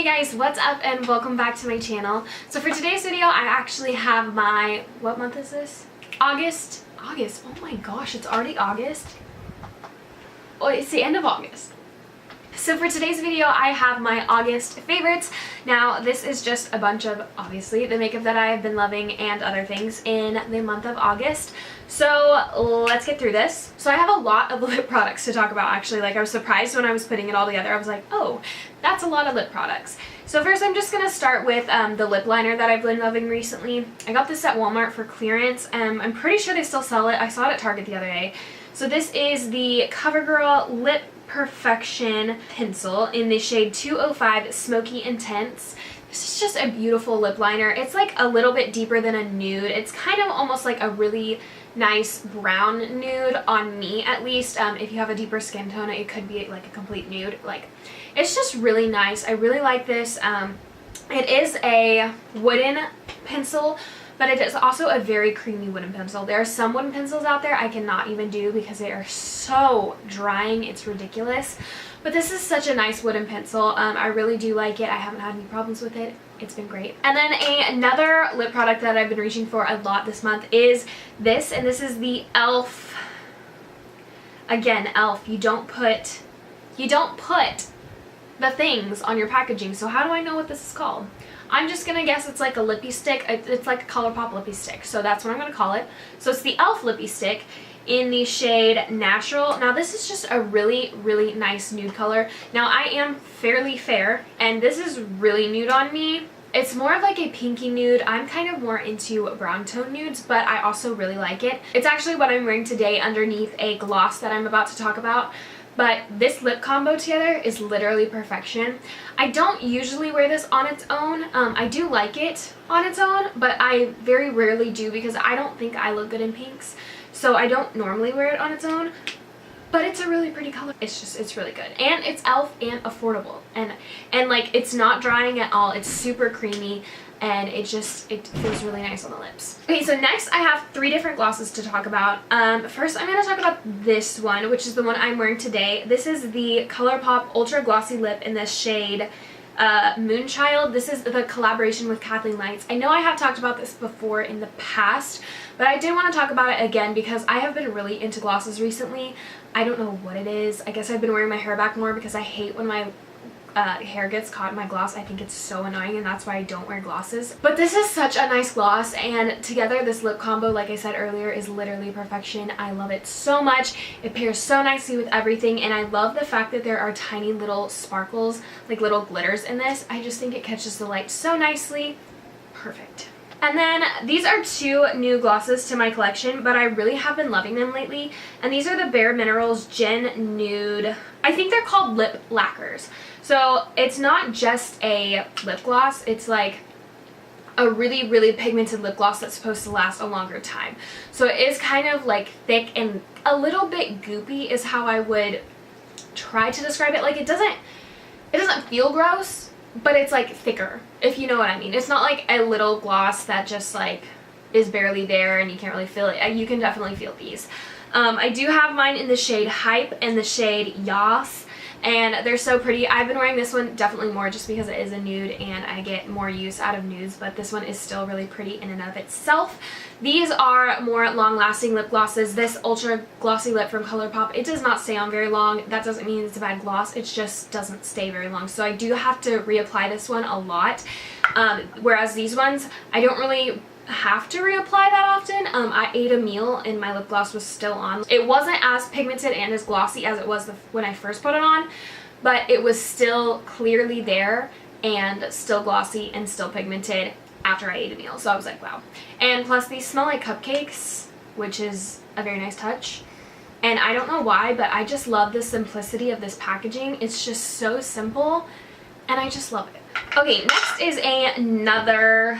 guys, what's up and welcome back to my channel. So for today's video I actually have my, what month is this? August, oh my gosh, it's already August. Oh, it's the end of August. So for today's video I have my August favorites. Now this is just a bunch of, obviously, the makeup that I have been loving and other things in the month of August. So let's get through this. So I have a lot of lip products to talk about actually. Like, I was surprised when I was putting it all together. I was like, oh, that's a lot of lip products. So first I'm just going to start with the lip liner that I've been loving recently. I got this at Walmart for clearance. I'm pretty sure they still sell it. I saw it at Target the other day. So this is the Covergirl Lip Perfection pencil in the shade 205 Smoky Intense. This is just a beautiful lip liner. It's like a little bit deeper than a nude. It's kind of almost like a really nice brown nude on me, at least. If you have a deeper skin tone, it could be like a complete nude. Like, it's just really nice. I really like this. It is a wooden pencil, but it is also a very creamy wooden pencil. There are some wooden pencils out there I cannot even do because they are so drying. It's ridiculous. But this is such a nice wooden pencil. I really do like it. I haven't had any problems with it. It's been great. And then another lip product that I've been reaching for a lot this month is this. And this is the e.l.f. Again, e.l.f. You don't put the things on your packaging. So how do I know what this is called? I'm just gonna guess it's like a lippie stick. It's like a Colourpop lippie stick, so that's what I'm gonna call it. So it's the e.l.f. lippie stick in the shade Natural. Now this is just a really, really nice nude color. Now I am fairly fair, and this is really nude on me. It's more of like a pinky nude. I'm kind of more into brown tone nudes, but I also really like it. It's actually what I'm wearing today underneath a gloss that I'm about to talk about. But this lip combo together is literally perfection. I don't usually wear this on its own. I do like it on its own, but I very rarely do because I don't think I look good in pinks. So I don't normally wear it on its own. But it's a really pretty color. It's really good. And it's e.l.f. and affordable. And like, it's not drying at all. It's super creamy. And it feels really nice on the lips. Okay, so next I have 3 different glosses to talk about. First I'm going to talk about this one, which is the one I'm wearing today. This is the Colourpop Ultra Glossy Lip in this shade Moonchild. This is the collaboration with Kathleenlights. I know I have talked about this before in the past, but I did want to talk about it again because I have been really into glosses recently. I don't know what it is. I guess I've been wearing my hair back more because I hate when my hair gets caught in my gloss. I think it's so annoying, and that's why I don't wear glosses. But this is such a nice gloss, and together this lip combo, like I said earlier, is literally perfection. I love it so much. It pairs so nicely with everything, and I love the fact that there are tiny little sparkles, like little glitters in this. I just think it catches the light so nicely. Perfect. And then these are 2 new glosses to my collection, but I really have been loving them lately. And these are the Bareminerals Gen Nude. I think they're called lip lacquers. So it's not just a lip gloss, it's like a really, really pigmented lip gloss that's supposed to last a longer time. So it is kind of like thick and a little bit goopy is how I would try to describe it. Like, it doesn't feel gross, but it's like thicker, if you know what I mean. It's not like a little gloss that just like is barely there and you can't really feel it. You can definitely feel these. I do have mine in the shade Hype and the shade Yaaas, and they're so pretty. I've been wearing this one definitely more just because it is a nude and I get more use out of nudes, but this one is still really pretty in and of itself. These are more long-lasting lip glosses. This Ultra Glossy Lip from Colourpop, it does not stay on very long. That doesn't mean it's a bad gloss, it just doesn't stay very long. So I do have to reapply this one a lot, whereas these ones, I don't really have to reapply that often. I ate a meal and my lip gloss was still on. It wasn't as pigmented and as glossy as it was when I first put it on, but it was still clearly there and still glossy and still pigmented after I ate a meal. So I was like, wow. And plus these smell like cupcakes, which is a very nice touch. And I don't know why, but I just love the simplicity of this packaging. It's just so simple and I just love it. Okay, next is another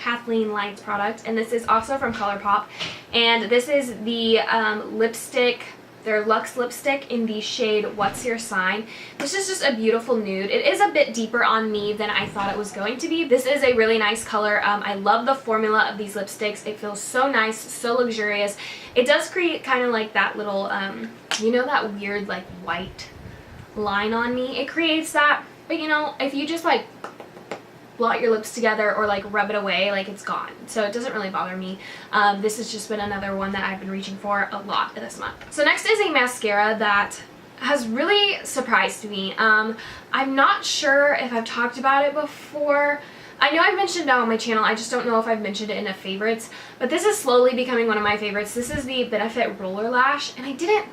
Kathleenlights product, and this is also from Colourpop, and this is the lipstick, their Luxe lipstick in the shade What's Your Sign. This is just a beautiful nude. It is a bit deeper on me than I thought it was going to be. This is a really nice color. I love the formula of these lipsticks. It feels so nice, so luxurious. It does create kind of like that little, you know, that weird like white line on me. It creates that. but you know, if you just like blot your lips together or like rub it away, like it's gone. So it doesn't really bother me. This has just been another one that I've been reaching for a lot this month. So next is a mascara that has really surprised me. I'm not sure if I've talked about it before. I know I've mentioned it on my channel, I just don't know if I've mentioned it in a favorites, but this is slowly becoming one of my favorites. This is the Benefit Roller Lash, and I didn't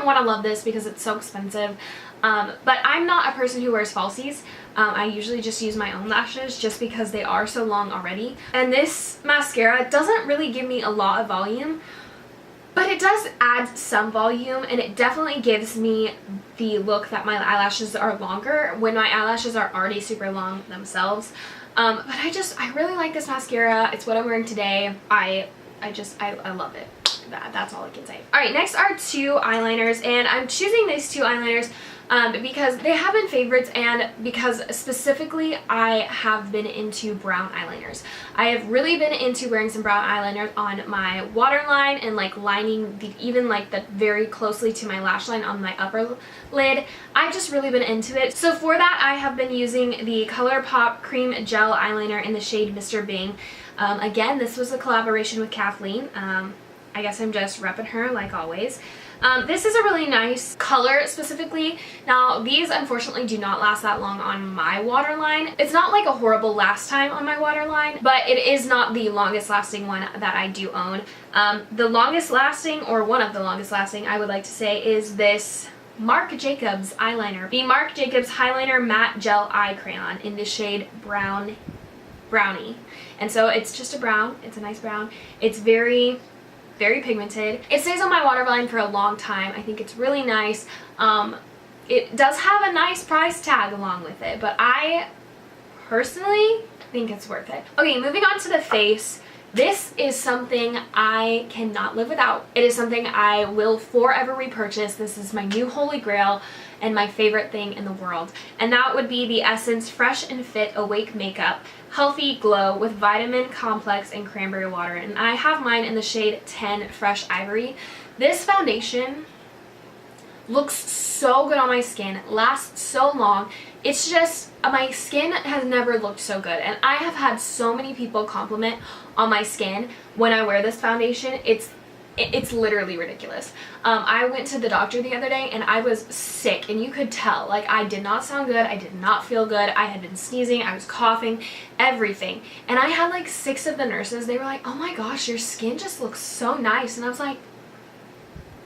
want to love this because it's so expensive, but I'm not a person who wears falsies. I usually just use my own lashes just because they are so long already. And this mascara doesn't really give me a lot of volume, but it does add some volume, and it definitely gives me the look that my eyelashes are longer when my eyelashes are already super long themselves. But I really like this mascara. It's what I'm wearing today. I love it. That's all I can say. Alright, next are two eyeliners, and I'm choosing these two eyeliners because they have been favorites, and because specifically I have been into brown eyeliners. I have really been into wearing some brown eyeliner on my waterline and like lining even like the very closely to my lash line on my upper lid. I've just really been into it. So for that, I have been using the Colourpop Cream Gel Eyeliner in the shade Mr. Bing. Again, this was a collaboration with Kathleen. I guess I'm just repping her like always. This is a really nice color specifically. Now, these unfortunately do not last that long on my waterline. It's not like a horrible last time on my waterline, but it is not the longest lasting one that I do own. The longest lasting, or one of the longest lasting, I would like to say, is this Marc Jacobs eyeliner. The Marc Jacobs Highliner Matte Gel Eye Crayon in the shade Brownie. And so it's just a brown. It's a nice brown. It's very pigmented. It stays on my waterline for a long time. I think it's really nice. It does have a nice price tag along with it, but I personally think it's worth it. Okay, moving on to the face. This is something I cannot live without. It is something I will forever repurchase. This is my new holy grail and my favorite thing in the world. And that would be the Essence Fresh and Fit Awake Makeup Healthy Glow with Vitamin Complex and Cranberry Water. And I have mine in the shade 10 Fresh Ivory. This foundation looks so good on my skin, lasts so long. It's just, my skin has never looked so good, and I have had so many people compliment on my skin when I wear this foundation. It's literally ridiculous. I went to the doctor the other day and I was sick, and you could tell. Like, I did not sound good, I did not feel good, I had been sneezing, I was coughing, everything. And I had like 6 of the nurses, they were like, oh my gosh, your skin just looks so nice. And I was like,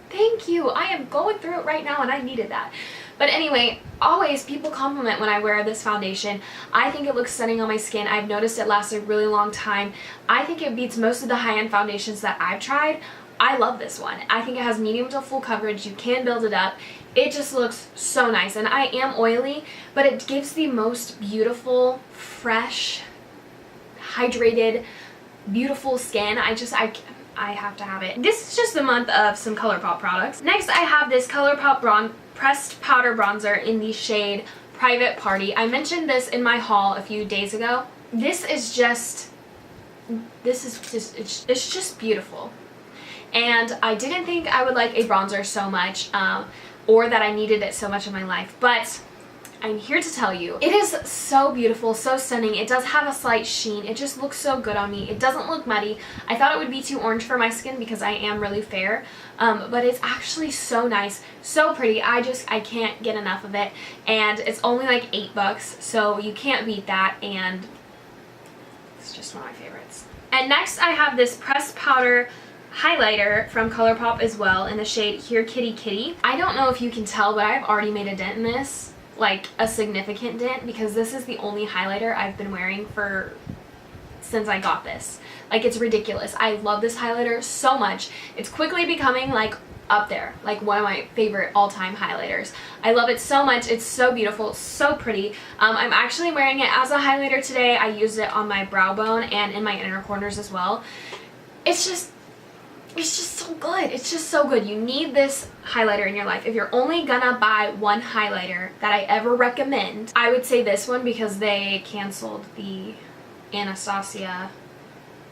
thank you, I am going through it right now and I needed that. But anyway, always people compliment when I wear this foundation. I think it looks stunning on my skin. I've noticed it lasts a really long time. I think it beats most of the high-end foundations that I've tried. I love this one. I think it has medium to full coverage. You can build it up. It just looks so nice. And I am oily, but it gives the most beautiful, fresh, hydrated, beautiful skin. I have to have it. This is just the month of some Colourpop products. Next, I have this Colourpop Pressed Powder Bronzer in the shade Private Party. I mentioned this in my haul a few days ago. It's just beautiful. And I didn't think I would like a bronzer so much, or that I needed it so much in my life, but I'm here to tell you, it is so beautiful, so stunning. It does have a slight sheen. It just looks so good on me. It doesn't look muddy. I thought it would be too orange for my skin because I am really fair, but it's actually so nice, so pretty. I can't get enough of it, and it's only like $8, so you can't beat that, and it's just one of my favorites. And next I have this pressed powder highlighter from Colourpop as well in the shade Here Kitty Kitty. I don't know if you can tell, but I've already made a dent in this. Like a significant dent, because this is the only highlighter I've been wearing since I got this. Like, it's ridiculous. I love this highlighter so much. It's quickly becoming like up there, like one of my favorite all-time highlighters. I love it so much. It's so beautiful, so pretty. I'm actually wearing it as a highlighter today. I used it on my brow bone and in my inner corners as well. It's just so good. It's just so good. You need this highlighter in your life. If you're only gonna buy one highlighter that I ever recommend, I would say this one, because they canceled the Anastasia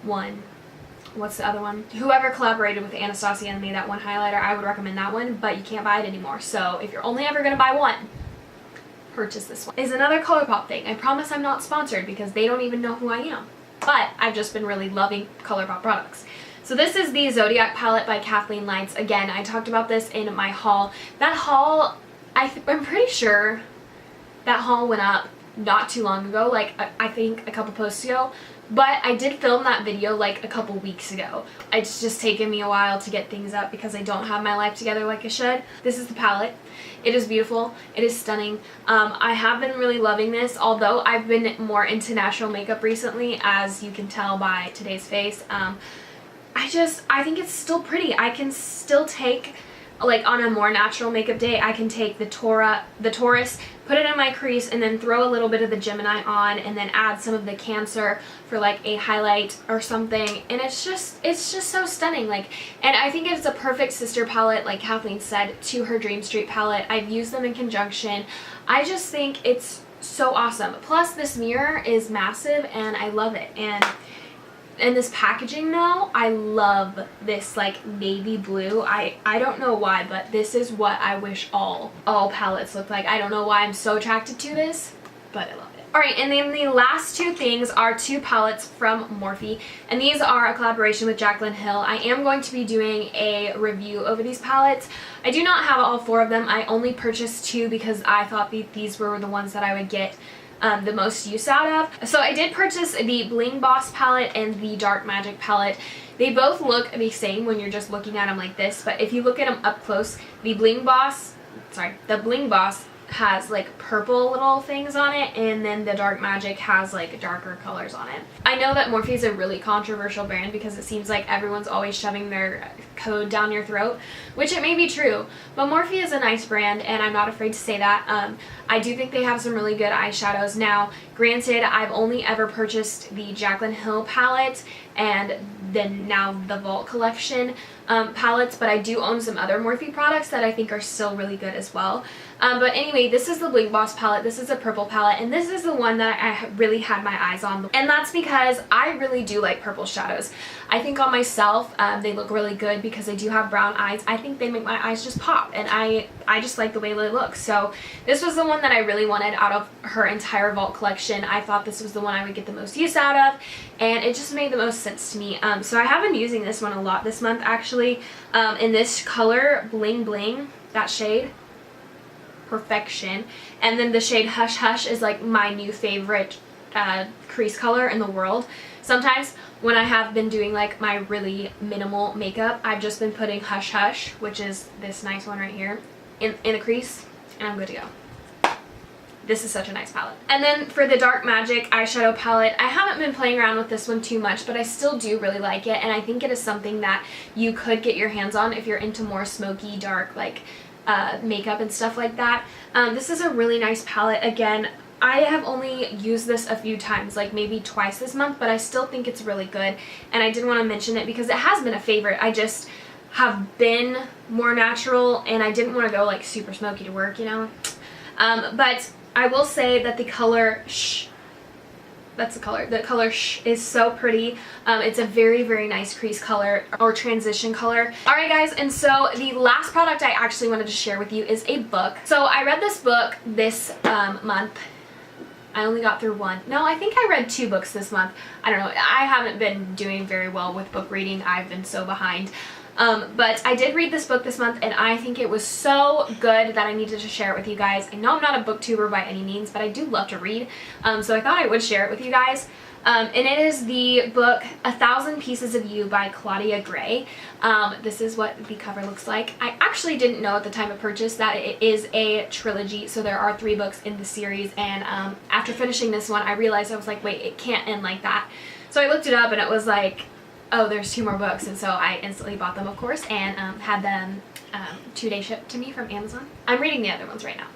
one. What's the other one? Whoever collaborated with Anastasia and made that one highlighter, I would recommend that one, but you can't buy it anymore. So if you're only ever gonna buy one, purchase this one is another Colourpop thing. I promise I'm not sponsored because they don't even know who I am. But I've just been really loving Colourpop products. So this is the Zodiac palette by Kathleenlights. Again, I talked about this in my haul. That haul, I'm pretty sure that haul went up not too long ago, like I think a couple posts ago. But I did film that video like a couple weeks ago. It's just taken me a while to get things up because I don't have my life together like I should. This is the palette. It is beautiful. It is stunning. I have been really loving this, although I've been more into natural makeup recently, as you can tell by today's face. I think it's still pretty. I can still take, like on a more natural makeup day, I can take the Taurus, put it in my crease, and then throw a little bit of the Gemini on, and then add some of the Cancer for like a highlight or something, and it's just so stunning. Like, and I think it's a perfect sister palette, like Kathleen said, to her Dream Street palette. I've used them in conjunction. I just think it's so awesome. Plus this mirror is massive and I love it. And this packaging though, I love this like navy blue. I don't know why, but this is what I wish all palettes look like. I don't know why I'm so attracted to this, but I love it. Alright, and then the last two things are two palettes from Morphe, and these are a collaboration with Jaclyn Hill. I am going to be doing a review over these palettes. I do not have all four of them. I only purchased two because I thought these were the ones that I would get the most use out of. So I did purchase the Bling Boss palette and the Dark Magic palette. They both look the same when you're just looking at them like this, but if you look at them up close, the Bling Boss has like purple little things on it, and then the Dark Magic has like darker colors on it. I know that Morphe is a really controversial brand because it seems like everyone's always shoving their code down your throat, which it may be true, but Morphe is a nice brand and I'm not afraid to say that. I do think they have some really good eyeshadows. Now, granted, I've only ever purchased the Jaclyn Hill palette and then now the Vault Collection palettes, but I do own some other Morphe products that I think are still really good as well. But anyway, this is the Bling Boss palette. This is a purple palette, and this is the one that I really had my eyes on. And that's because I really do like purple shadows. I think on myself, they look really good because I do have brown eyes. I think they make my eyes just pop, and I just like the way they look. So this was the one that I really wanted out of her entire Vault collection. I thought this was the one I would get the most use out of, and it just made the most sense to me. So I have been using this one a lot this month, actually. In this color, Bling Bling, that shade, Perfection, and then the shade Hush Hush is like my new favorite crease color in the world. Sometimes when I have been doing like my really minimal makeup, I've just been putting Hush Hush, which is this nice one right here, in the crease, and I'm good to go. This is such a nice palette. And then for the Dark Magic eyeshadow palette, I haven't been playing around with this one too much, but I still do really like it, and I think it is something that you could get your hands on if you're into more smoky, dark, like makeup and stuff like that. This is a really nice palette. Again, I have only used this a few times, like maybe twice this month, but I still think it's really good, and I did want to mention it because it has been a favorite. I just have been more natural, and I didn't want to go like super smoky to work, you know? But I will say that the color Shh, that's the color Shh is so pretty. It's a very, very nice crease color or transition color. Alright guys, and so the last product I actually wanted to share with you is a book. So I read this book this month. I only got through one. No, I think I read 2 books this month. I don't know. I haven't been doing very well with book reading. I've been so behind. But I did read this book this month, and I think it was so good that I needed to share it with you guys. I know I'm not a booktuber by any means, but I do love to read, so I thought I would share it with you guys. And it is the book 1,000 Pieces of You by Claudia Gray. This is what the cover looks like. I actually didn't know at the time of purchase that it is a trilogy, so there are 3 books in the series, and after finishing this one I realized, I was like, wait, it can't end like that. So I looked it up and it was like, oh, there's 2 more books, and so I instantly bought them, of course, and had them 2-day shipped to me from Amazon. I'm reading the other ones right now,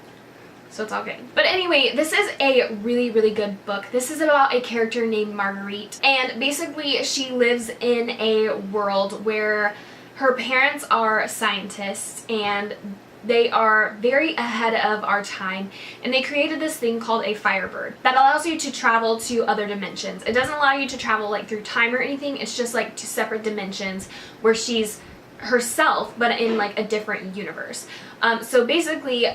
so it's all good. But anyway, this is a really, really good book. This is about a character named Marguerite, and basically she lives in a world where her parents are scientists, and they are very ahead of our time, and they created this thing called a Firebird that allows you to travel to other dimensions. It doesn't allow you to travel like through time or anything. It's just like 2 separate dimensions where she's herself but in like a different universe. So basically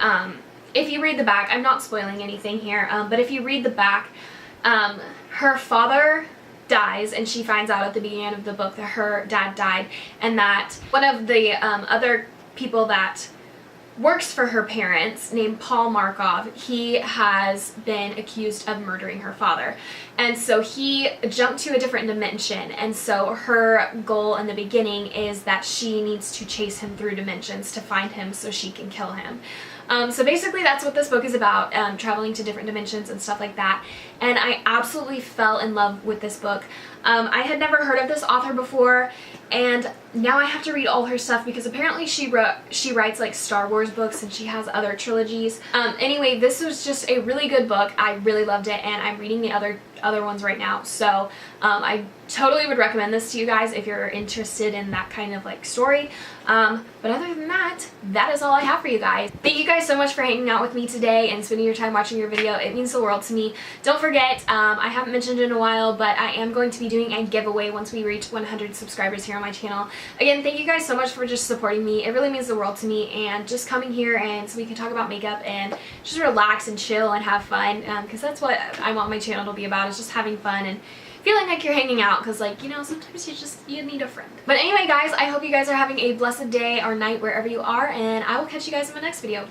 if you read the back, I'm not spoiling anything here, but if you read the back, her father dies, and she finds out at the beginning of the book that her dad died, and that one of the other people that works for her parents, named Paul Markov, he has been accused of murdering her father. And so he jumped to a different dimension, and so her goal in the beginning is that she needs to chase him through dimensions to find him so she can kill him. So basically that's what this book is about, traveling to different dimensions and stuff like that. And I absolutely fell in love with this book. I had never heard of this author before, and now I have to read all her stuff because apparently she writes like Star Wars books, and she has other trilogies. Anyway, this was just a really good book. I really loved it, and I'm reading the other ones right now. So I totally would recommend this to you guys if you're interested in that kind of like story. But other than that, that is all I have for you guys. Thank you guys so much for hanging out with me today and spending your time watching your video. It means the world to me. Don't forget, I haven't mentioned it in a while, but I am going to be doing a giveaway once we reach 100 subscribers here on my channel. Again, thank you guys so much for just supporting me. It really means the world to me, and just coming here and so we can talk about makeup and just relax and chill and have fun, because that's what I want my channel to be about, is just having fun and feeling like you're hanging out, because like, you know, sometimes you need a friend. But anyway guys, I hope you guys are having a blessed day or night wherever you are, and I will catch you guys in my next video.